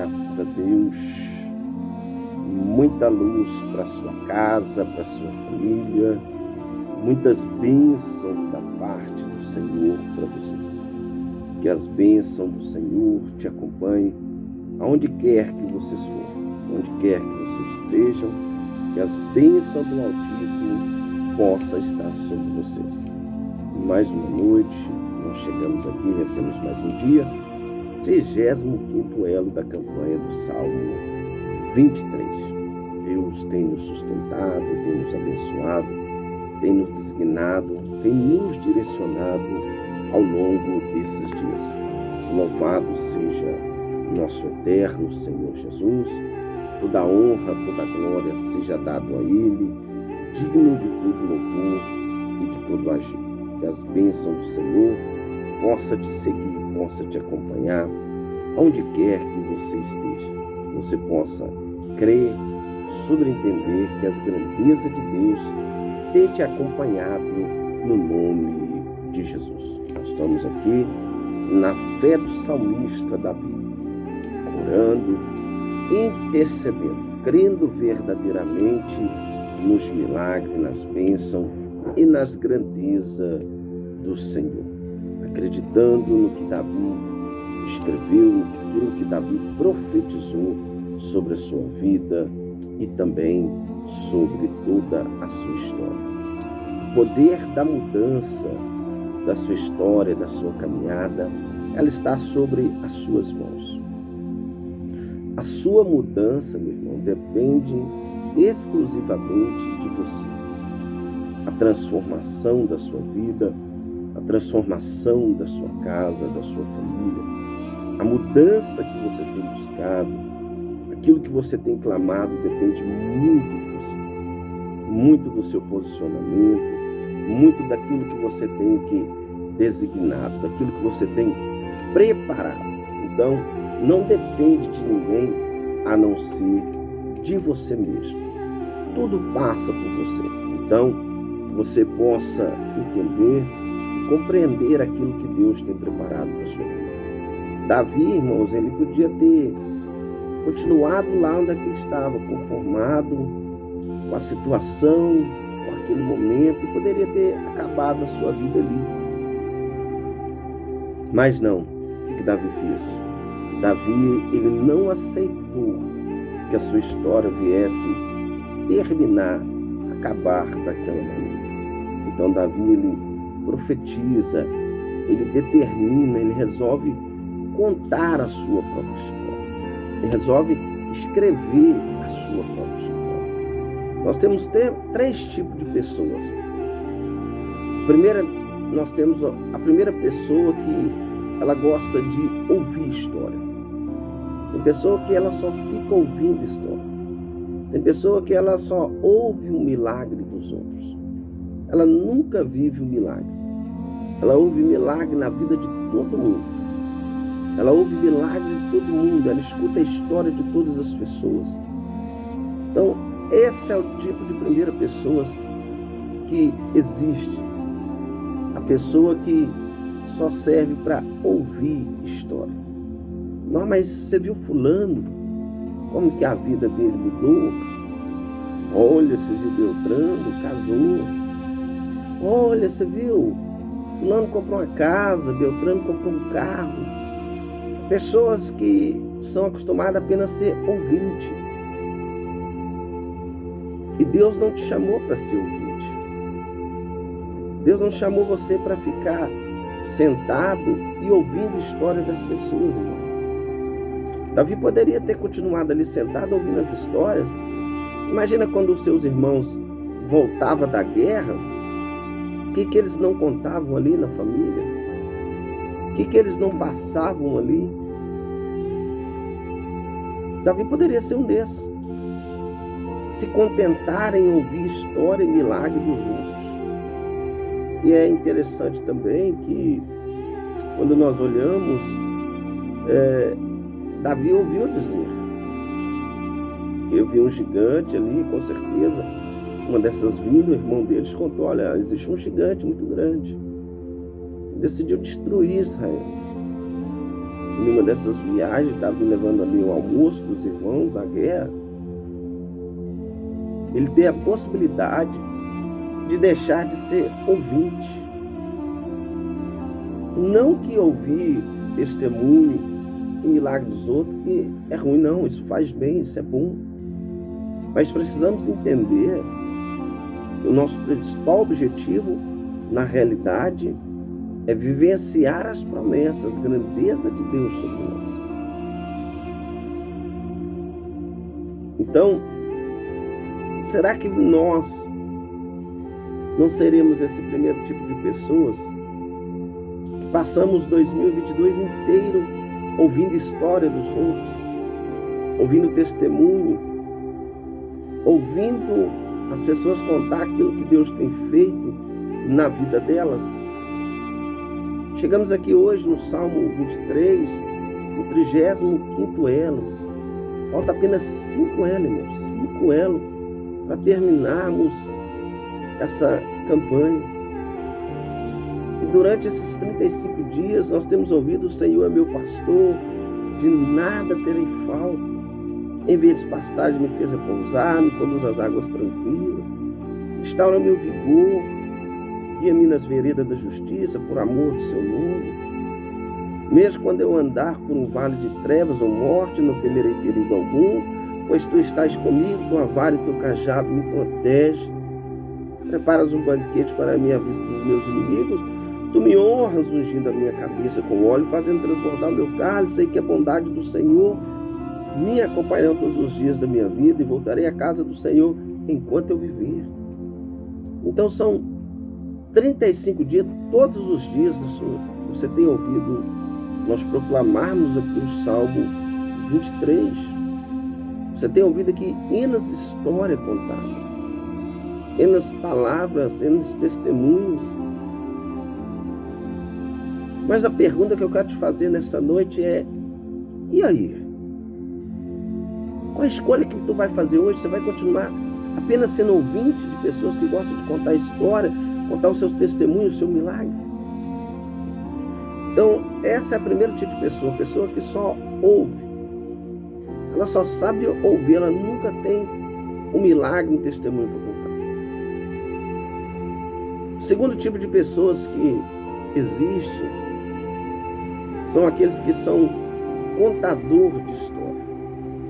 graças a Deus. Muita luz para sua casa, para sua família. Muitas bênçãos da parte do Senhor para vocês. Que as bênçãos do Senhor te acompanhem aonde quer que vocês forem, onde quer que vocês estejam. Que as bênçãos do Altíssimo possam estar sobre vocês. Mais uma noite, nós chegamos aqui, recebemos mais um dia, 35º elo da campanha do Salmo 23. Deus tem nos sustentado, tem nos abençoado, tem nos designado, tem nos direcionado ao longo desses dias. Louvado seja nosso eterno Senhor Jesus, toda a honra, toda a glória seja dado a Ele, digno de todo louvor e de todo agir. Que as bênçãos do Senhor possa te seguir, possa te acompanhar, onde quer que você esteja. Você possa crer, sobreentender que as grandezas de Deus têm te acompanhado no nome de Jesus. Nós estamos aqui na fé do salmista Davi, orando, intercedendo, crendo verdadeiramente nos milagres, nas bênçãos e nas grandezas do Senhor, acreditando no que Davi escreveu, naquilo que Davi profetizou sobre a sua vida e também sobre toda a sua história. O poder da mudança da sua história, da sua caminhada, ela está sobre as suas mãos. A sua mudança, meu irmão, depende exclusivamente de você. A transformação da sua vida, a transformação da sua casa, da sua família, a mudança que você tem buscado, aquilo que você tem clamado depende muito de você, muito do seu posicionamento, muito daquilo que você tem designado, daquilo que você tem preparado. Então, não depende de ninguém a não ser de você mesmo. Tudo passa por você. Então, que você possa entender e compreender aquilo que Deus tem preparado para a sua vida. Davi, irmãos, ele podia ter continuado lá onde ele estava, conformado com a situação, com aquele momento, e poderia ter acabado a sua vida ali. Mas não. O que Davi fez? Davi, ele não aceitou que a sua história viesse terminar, acabar daquela maneira. Então Davi, ele profetiza, ele determina, ele resolve contar a sua própria história. Ele resolve escrever a sua própria história. Nós temos três tipos de pessoas. Nós temos a primeira pessoa que ela gosta de ouvir história. Tem pessoa que ela só fica ouvindo história. Tem pessoa que ela só ouve o milagre dos outros. Ela nunca vive o milagre. Ela ouve milagre na vida de todo mundo. Ela ouve milagre de todo mundo. Ela escuta a história de todas as pessoas. Então, esse é o tipo de primeira pessoa que existe. A pessoa que só serve para ouvir história. Não, mas você viu fulano? Como que a vida dele mudou? Olha, você viu Beltrano, casou. Olha, você viu? Fulano comprou uma casa, Beltrano comprou um carro. Pessoas que são acostumadas apenas a ser ouvinte. E Deus não te chamou para ser ouvinte. Deus não chamou você para ficar sentado e ouvindo a história das pessoas, irmão. Davi poderia ter continuado ali sentado ouvindo as histórias. Imagina quando os seus irmãos voltavam da guerra, o que eles não contavam ali na família? O que eles não passavam ali? Davi poderia ser um desses. Se contentar em ouvir história e milagre dos outros. E é interessante também que, quando nós olhamos, Davi ouviu dizer que eu vi um gigante ali, com certeza, uma dessas vindas, o irmão deles contou, olha, existe um gigante muito grande. Decidiu destruir Israel. em uma dessas viagens, estava me levando ali o almoço dos irmãos da guerra, ele tem a possibilidade de deixar de ser ouvinte. Não que ouvir testemunho e milagre dos outros que é ruim, não, isso faz bem, isso é bom. Mas precisamos entender que o nosso principal objetivo, na realidade, é vivenciar as promessas, a grandeza de Deus sobre nós. Então, será que nós não seremos esse primeiro tipo de pessoas que passamos 2022 inteiro ouvindo história dos outros, ouvindo testemunho, ouvindo as pessoas contar aquilo que Deus tem feito na vida delas? Chegamos aqui hoje no Salmo 23, no 35º elo. Falta apenas 5 elos, irmãos, 5 elos para terminarmos essa campanha. E durante esses 35 dias nós temos ouvido: o Senhor é meu pastor, de nada terei falta. Em verdes pastagens me fez repousar, me conduz às águas tranquilas, restaura meu vigor, guia-me nas veredas da justiça, por amor do seu nome. Mesmo quando eu andar por um vale de trevas ou morte, não temerei perigo algum, pois tu estás comigo, tua vara e teu cajado me protege. Preparas um banquete para mim à vista dos meus inimigos, tu me honras ungindo a minha cabeça com óleo, fazendo transbordar o meu cálice. Sei que a bondade do Senhor me acompanhará todos os dias da minha vida e voltarei à casa do Senhor enquanto eu viver. Então são 35 dias, todos os dias do Senhor. Você tem ouvido nós proclamarmos aqui o Salmo 23. Você tem ouvido aqui hinos de história contada, hinos palavras, hinos testemunhos. Mas a pergunta que eu quero te fazer nessa noite é: e aí? Qual a escolha que tu vai fazer hoje? Você vai continuar apenas sendo ouvinte de pessoas que gostam de contar história, contar os seus testemunhos, o seu milagre? Então, essa é a primeira tipo de pessoa, pessoa que só ouve. Ela só sabe ouvir, ela nunca tem um milagre, um testemunho para contar. O segundo tipo de pessoas que existe são aqueles que são contador de história.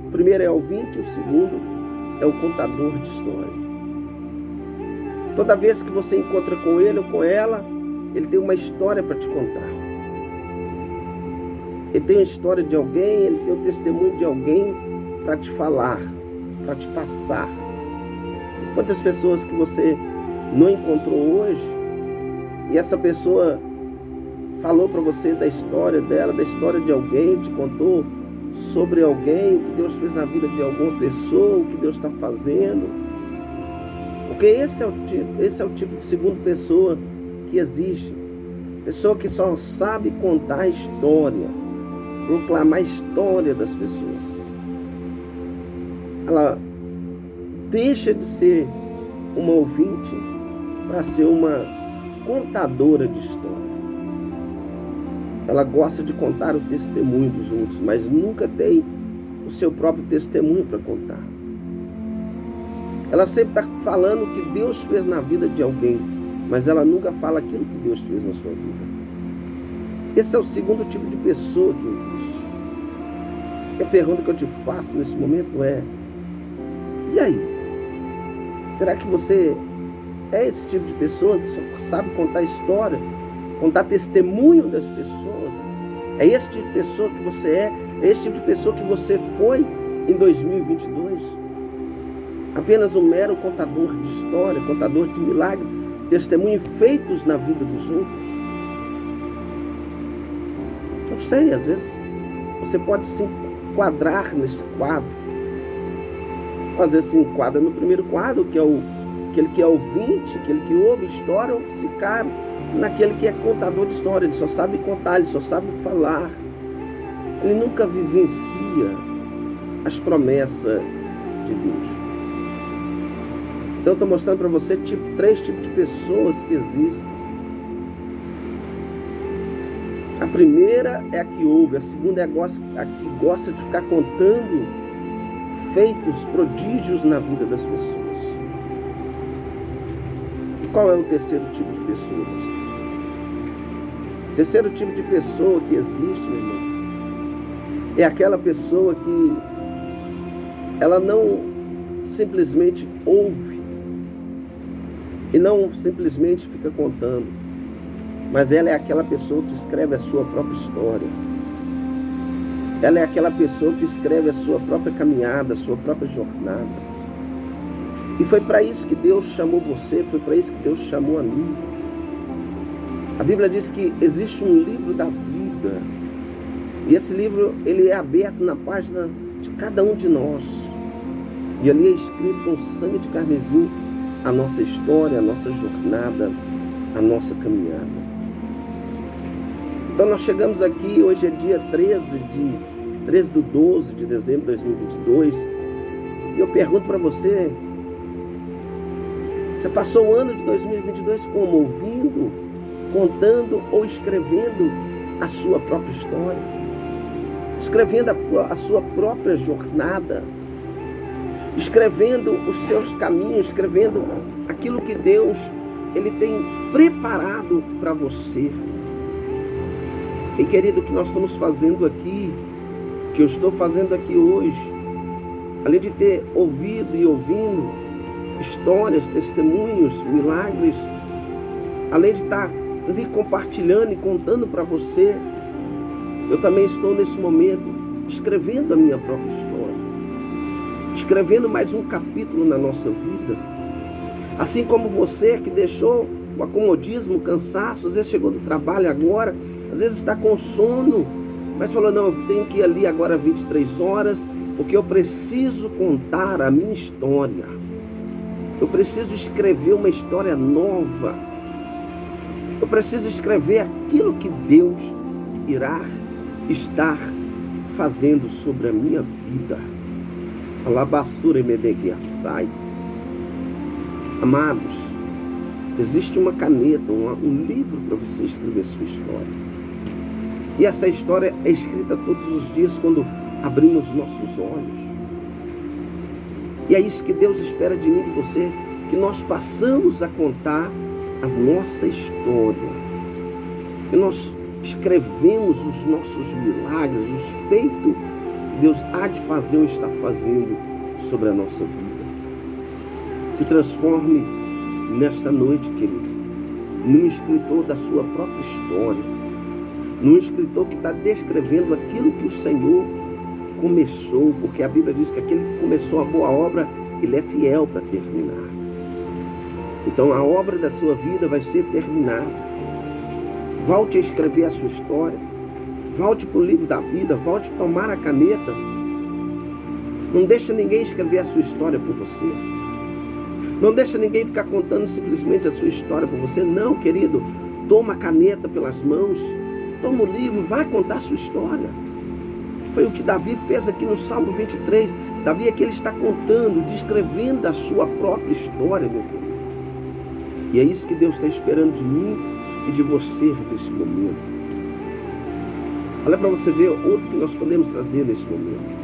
O primeiro é ouvinte, o segundo é o contador de história. Toda vez que você encontra com ele ou com ela, ele tem uma história para te contar. Ele tem a história de alguém, ele tem o testemunho de alguém para te falar, para te passar. Quantas pessoas que você não encontrou hoje e essa pessoa falou para você da história dela, da história de alguém, te contou sobre alguém, o que Deus fez na vida de alguma pessoa, o que Deus está fazendo. Porque esse é o tipo de segunda pessoa que existe. Pessoa que só sabe contar a história, proclamar a história das pessoas. Ela deixa de ser uma ouvinte para ser uma contadora de história. Ela gosta de contar o testemunho dos outros, mas nunca tem o seu próprio testemunho para contar. Ela sempre está falando o que Deus fez na vida de alguém, mas ela nunca fala aquilo que Deus fez na sua vida. Esse é o segundo tipo de pessoa que existe. E a pergunta que eu te faço nesse momento é: e aí? Será que você é esse tipo de pessoa que só sabe contar história, contar testemunho das pessoas? É esse tipo de pessoa que você é? É esse tipo de pessoa que você foi em 2022? Apenas um mero contador de história, contador de milagres, testemunhos feitos na vida dos outros? Não sei, às vezes você pode se enquadrar nesse quadro. Às vezes se enquadra no primeiro quadro, que é aquele que é ouvinte, aquele que ouve história, ou se cai naquele que é contador de história. Ele só sabe contar, ele só sabe falar. Ele nunca vivencia as promessas de Deus. Então eu estou mostrando para você 3 tipos de pessoas que existem. A primeira é a que ouve, a segunda é a que gosta de ficar contando feitos, prodígios na vida das pessoas. E qual é o terceiro tipo de pessoa, pastor? O terceiro tipo de pessoa que existe, meu irmão, é aquela pessoa que ela não simplesmente ouve e não simplesmente fica contando, mas ela é aquela pessoa que escreve a sua própria história. Ela é aquela pessoa que escreve a sua própria caminhada, a sua própria jornada. E foi para isso que Deus chamou você, foi para isso que Deus chamou a mim. A Bíblia diz que existe um livro da vida. E esse livro, ele é aberto na página de cada um de nós. E ali é escrito com sangue de carmesim a nossa história, a nossa jornada, a nossa caminhada. Então nós chegamos aqui, hoje é dia 13 de 12 de dezembro de 2022. E eu pergunto para você, você passou o ano de 2022 como? Ouvindo, contando ou escrevendo a sua própria história? Escrevendo a sua própria jornada? Escrevendo os seus caminhos, escrevendo aquilo que Deus Ele tem preparado para você? E querido, o que nós estamos fazendo aqui, que eu estou fazendo aqui hoje, além de ter ouvido e ouvindo histórias, testemunhos, milagres, além de estar ali compartilhando e contando para você, eu também estou nesse momento escrevendo a minha própria história, escrevendo mais um capítulo na nossa vida. Assim como você que deixou o acomodismo, o cansaço, às vezes chegou do trabalho agora, às vezes está com sono, mas falou, não, eu tenho que ir ali agora 23 horas, porque eu preciso contar a minha história. Eu preciso escrever uma história nova. Eu preciso escrever aquilo que Deus irá estar fazendo sobre a minha vida. Alabassura e medeguiaçai. Amados, existe uma caneta, um livro para você escrever sua história. E essa história é escrita todos os dias quando abrimos nossos olhos. E é isso que Deus espera de mim e de você, que nós passamos a contar a nossa história. Que nós escrevemos os nossos milagres, os feitos que Deus há de fazer ou está fazendo sobre a nossa vida. Se transforme nesta noite, querido, num escritor da sua própria história, num escritor que está descrevendo aquilo que o Senhor começou, porque a Bíblia diz que aquele que começou a boa obra, ele é fiel para terminar. Então a obra da sua vida vai ser terminada. Volte a escrever a sua história, volte para o livro da vida, volte a tomar a caneta. Não deixa ninguém escrever a sua história por você. Não deixa ninguém ficar contando simplesmente a sua história por você. Não, querido, toma a caneta pelas mãos, toma o livro, vai contar a sua história. Foi o que Davi fez aqui no Salmo 23. Davi é que ele está contando, descrevendo a sua própria história, meu querido. E é isso que Deus está esperando de mim e de você nesse momento. Olha para você ver outro que nós podemos trazer nesse momento.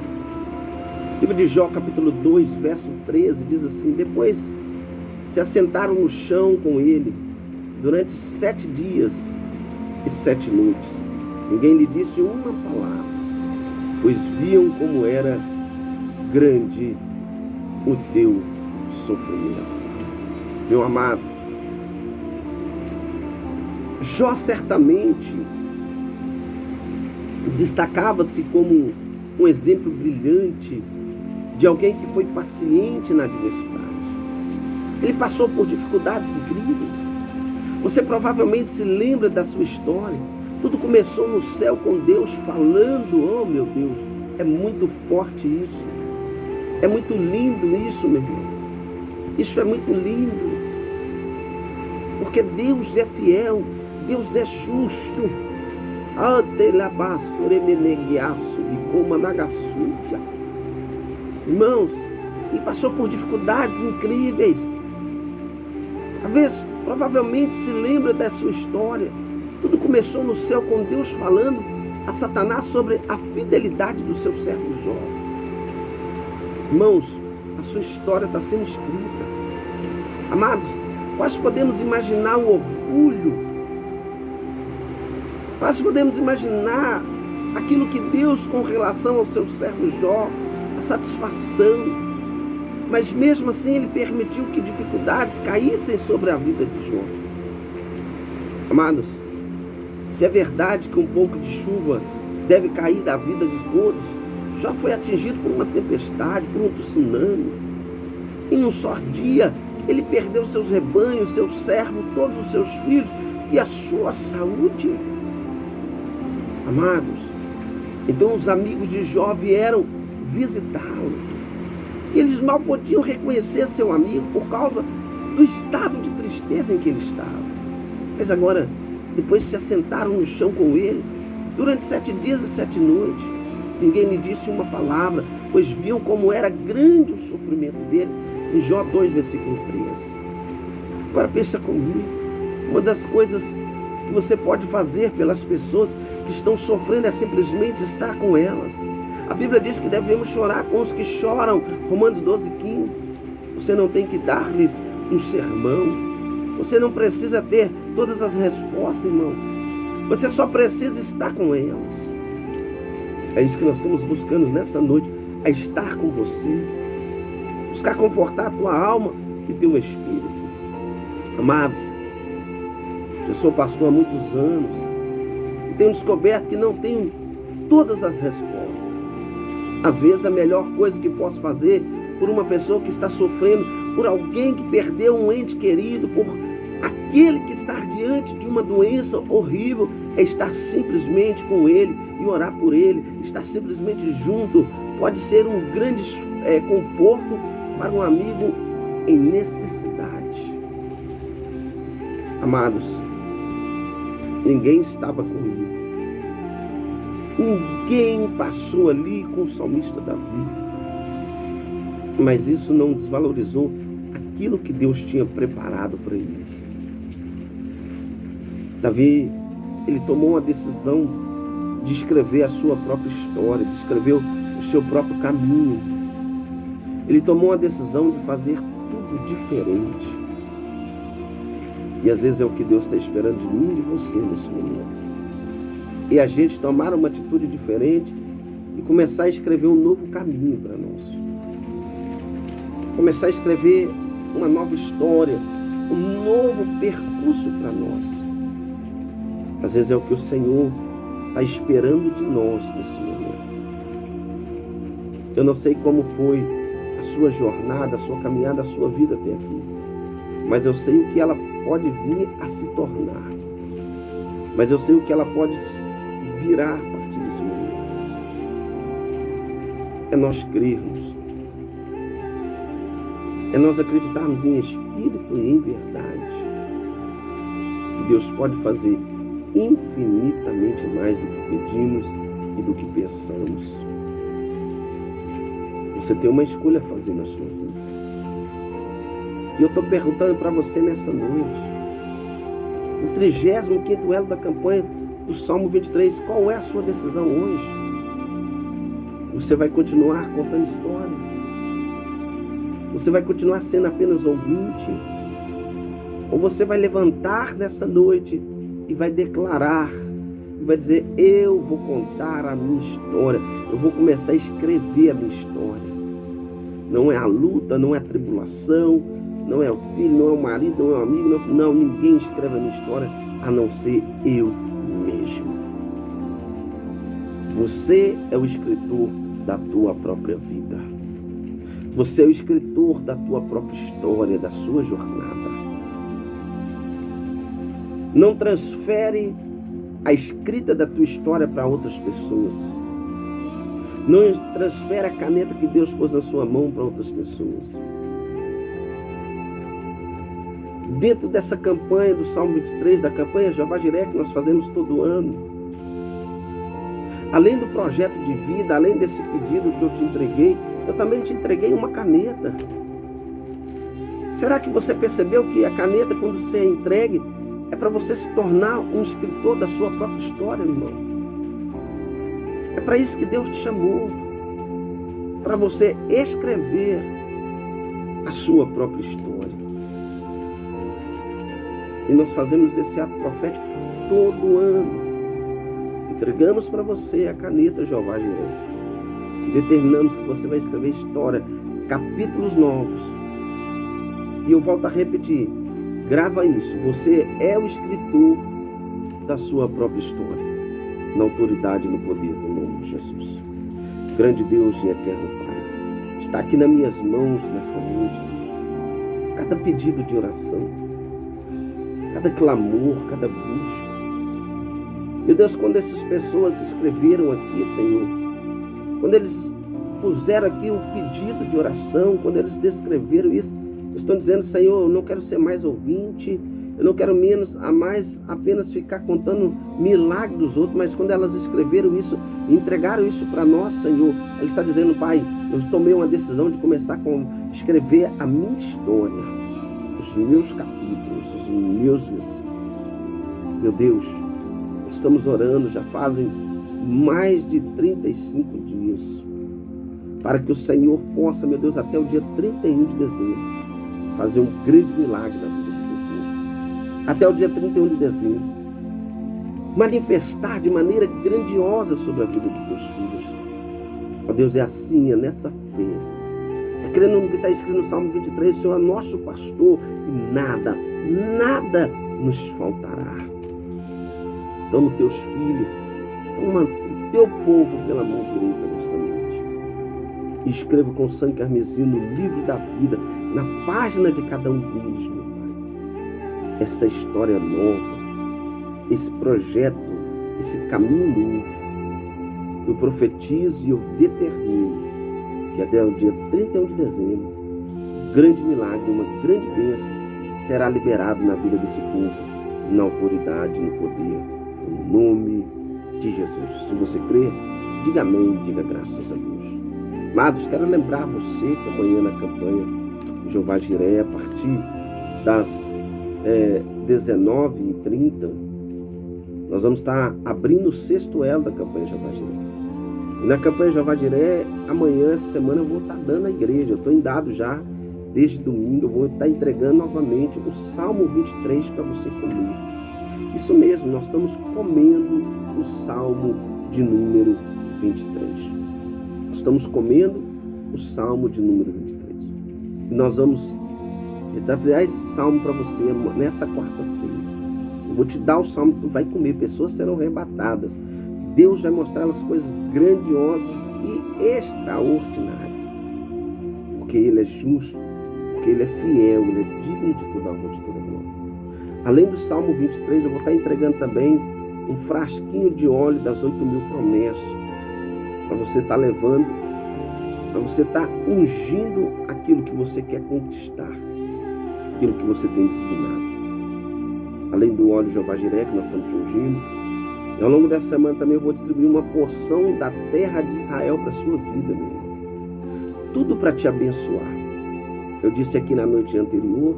Livro de Jó, capítulo 2, verso 13, diz assim: depois se assentaram no chão com ele durante 7 dias e 7 noites. Ninguém lhe disse uma palavra, pois viam como era grande o teu sofrimento. Meu amado, Jó certamente destacava-se como um exemplo brilhante de alguém que foi paciente na adversidade. Ele passou por dificuldades incríveis. Você provavelmente se lembra da sua história. Tudo começou no céu com Deus falando. Oh, meu Deus, é muito forte isso. É muito lindo isso, meu irmão. Isso é muito lindo. Porque Deus é fiel. Deus é justo. Irmãos, ele passou por dificuldades incríveis. Às vezes, provavelmente se lembra da sua história. Tudo começou no céu com Deus falando a Satanás sobre a fidelidade do seu servo Jó. Irmãos, a sua história está sendo escrita. Amados, nós podemos imaginar o orgulho, nós podemos imaginar aquilo que Deus, com relação ao seu servo Jó, a satisfação, mas mesmo assim ele permitiu que dificuldades caíssem sobre a vida de Jó. Amados, se é verdade que um pouco de chuva deve cair da vida de todos, Jó foi atingido por uma tempestade, por um tsunami. Em um só dia, ele perdeu seus rebanhos, seus servos, todos os seus filhos e a sua saúde. Amados, então os amigos de Jó vieram visitá-lo. E eles mal podiam reconhecer seu amigo por causa do estado de tristeza em que ele estava. Mas agora, depois se assentaram no chão com ele, durante 7 dias e 7 noites. Ninguém lhe disse uma palavra, pois viam como era grande o sofrimento dele, em Jó 2, versículo 13. Agora pensa comigo, uma das coisas que você pode fazer pelas pessoas que estão sofrendo é simplesmente estar com elas. A Bíblia diz que devemos chorar com os que choram, Romanos 12, 15. Você não tem que dar-lhes um sermão, você não precisa ter todas as respostas, irmão. Você só precisa estar com elas. É isso que nós estamos buscando nessa noite, é estar com você, buscar confortar a tua alma e teu espírito. Amados, eu sou pastor há muitos anos e tenho descoberto que não tenho todas as respostas. Às vezes a melhor coisa que posso fazer por uma pessoa que está sofrendo, por alguém que perdeu um ente querido, por aquele que está diante de uma doença horrível, é estar simplesmente com ele e orar por ele, estar simplesmente junto. Pode ser um grande conforto para um amigo em necessidade. Amados, ninguém estava comigo. Ninguém passou ali com o salmista Davi. Mas isso não desvalorizou aquilo que Deus tinha preparado para ele. Davi, ele tomou uma decisão de escrever a sua própria história, de escrever o seu próprio caminho. Ele tomou a decisão de fazer tudo diferente. E às vezes é o que Deus está esperando de mim e de você nesse momento. E a gente tomar uma atitude diferente e começar a escrever um novo caminho para nós. Começar a escrever uma nova história, um novo percurso para nós. Às vezes é o que o Senhor está esperando de nós nesse momento. Eu não sei como foi a sua jornada, a sua caminhada, a sua vida até aqui. Mas eu sei o que ela pode vir a se tornar. Mas eu sei o que ela pode virar a partir desse momento. É nós crermos. É nós acreditarmos em espírito e em verdade. Que Deus pode fazer infinitamente mais do que pedimos e do que pensamos. Você tem uma escolha a fazer na sua vida. E eu estou perguntando para você nessa noite, no 35º elo da campanha do Salmo 23, qual é a sua decisão hoje? Você vai continuar contando história? Você vai continuar sendo apenas ouvinte? Ou você vai levantar nessa noite e vai declarar, e vai dizer, eu vou contar a minha história, eu vou começar a escrever a minha história. Não é a luta, não é a tribulação, não é o filho, não é o marido, não é o amigo, não, ninguém escreve a minha história a não ser eu mesmo. Você é o escritor da tua própria vida. Você é o escritor da tua própria história, da sua jornada. Não transfere a escrita da tua história para outras pessoas. Não transfere a caneta que Deus pôs na sua mão para outras pessoas. Dentro dessa campanha do Salmo 23, da campanha Jeová Jiré, que nós fazemos todo ano, além do projeto de vida, além desse pedido que eu te entreguei, eu também te entreguei uma caneta. Será que você percebeu que a caneta, quando você é entregue, É para você se tornar um escritor da sua própria história, irmão. É para isso que Deus te chamou. Para você escrever a sua própria história. E nós fazemos esse ato profético todo ano. Entregamos para você a caneta Jeová Jireh. E determinamos que você vai escrever história, capítulos novos. E eu volto a repetir, grava isso. Você é o escritor da sua própria história. Na autoridade e no poder do nome de Jesus. Grande Deus e eterno Pai, está aqui nas minhas mãos nesta noite, Deus. Cada pedido de oração, cada clamor, cada busca. Meu Deus, quando essas pessoas se escreveram aqui, Senhor, quando eles puseram aqui o pedido de oração, quando eles descreveram isso, estão dizendo, Senhor, eu não quero ser mais ouvinte, eu não quero apenas ficar contando milagres dos outros, mas quando elas escreveram isso, entregaram isso para nós, Senhor, ela está dizendo, Pai, eu tomei uma decisão de começar a escrever a minha história, os meus capítulos, os meus versículos. Meu Deus, estamos orando, já fazem mais de 35 dias, para que o Senhor possa, meu Deus, até o dia 31 de dezembro, fazer um grande milagre na vida do teu povo. Até o dia 31 de dezembro, manifestar de maneira grandiosa sobre a vida dos teus filhos. Ó Deus, é assim, é nessa fé. É crendo no que está escrito no Salmo 23, o Senhor é nosso pastor e nada nos faltará. Toma os teus filhos, toma o teu povo pela mão direita nesta noite. E escreva com sangue carmesim no livro da vida, na página de cada um deles, meu Pai. Essa história nova, esse projeto, esse caminho novo. Eu profetizo e eu determino que até o dia 31 de dezembro, um grande milagre, uma grande bênção será liberado na vida desse povo, na autoridade, no poder, no nome de Jesus. Se você crê, diga amém, diga graças a Deus. Amados, quero lembrar você que amanhã na campanha Jeová Jireh, a partir das 19h30, nós vamos estar abrindo o 6º elo da campanha Jeová Jireh. E na campanha Jeová Jireh, amanhã, essa semana, eu vou estar dando à igreja. Eu estou em dado já, desde domingo, eu vou estar entregando novamente o Salmo 23 para você comer. Isso mesmo, nós estamos comendo o Salmo de número 23. Nós estamos comendo o Salmo de número 23. E nós vamos entregar esse Salmo para você nessa quarta-feira. Eu vou te dar o Salmo que tu vai comer. Pessoas serão arrebatadas. Deus vai mostrar as coisas grandiosas e extraordinárias. Porque Ele é justo, porque Ele é fiel, Ele é digno de toda a honra, de toda a glória. Além do Salmo 23, eu vou estar entregando também um frasquinho de óleo das 8.000 promessas. Para você estar levando, para você estar ungindo aquilo que você quer conquistar, aquilo que você tem designado. Além do óleo Jeová Jireh que nós estamos te ungindo, e ao longo dessa semana também eu vou distribuir uma porção da terra de Israel para a sua vida, meu irmão. Tudo para te abençoar. Eu disse aqui na noite anterior,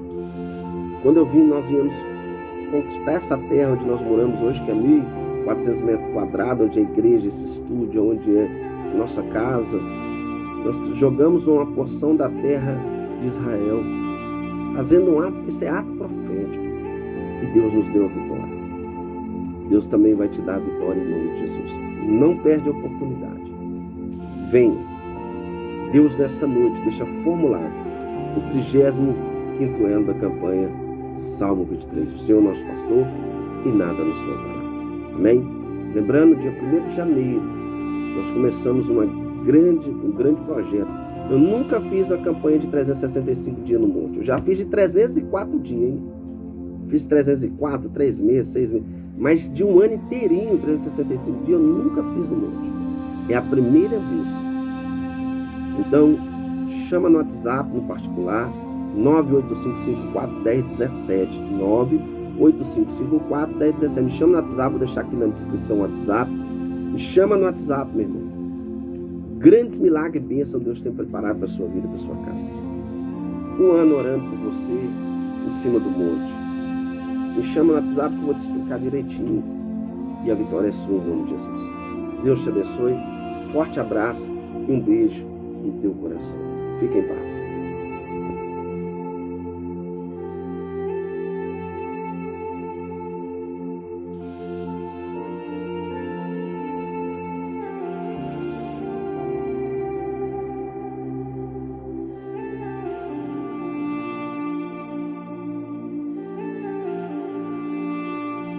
quando eu vim, nós íamos conquistar essa terra onde nós moramos hoje, que é 1.400 metros quadrados, onde é a igreja, esse estúdio, onde é a nossa casa. Nós jogamos uma porção da terra de Israel, fazendo um ato, esse é ato profético. E Deus nos deu a vitória. Deus também vai te dar a vitória em nome de Jesus. Não perde a oportunidade. Venha. Deus nessa noite deixa formulado o 35º elo da campanha Salmo 23. O Senhor é nosso pastor e nada nos faltará. Amém? Lembrando, dia 1º de janeiro, nós começamos um grande projeto. Eu nunca fiz a campanha de 365 dias no monte. Eu já fiz de 304 dias, hein? Fiz 304, 3 meses, 6 meses. Mas de um ano inteirinho, 365 dias, eu nunca fiz no monte. É a primeira vez. Então, chama no WhatsApp, no particular, 985541017. 985541017. Me chama no WhatsApp, vou deixar aqui na descrição o WhatsApp. Me chama no WhatsApp, meu irmão. Grandes milagres e bênçãos Deus tem preparado para a sua vida, para a sua casa. Um ano orando por você, em cima do monte. Me chama no WhatsApp que eu vou te explicar direitinho. E a vitória é sua em nome de Jesus. Deus te abençoe. Forte abraço e um beijo no teu coração. Fique em paz.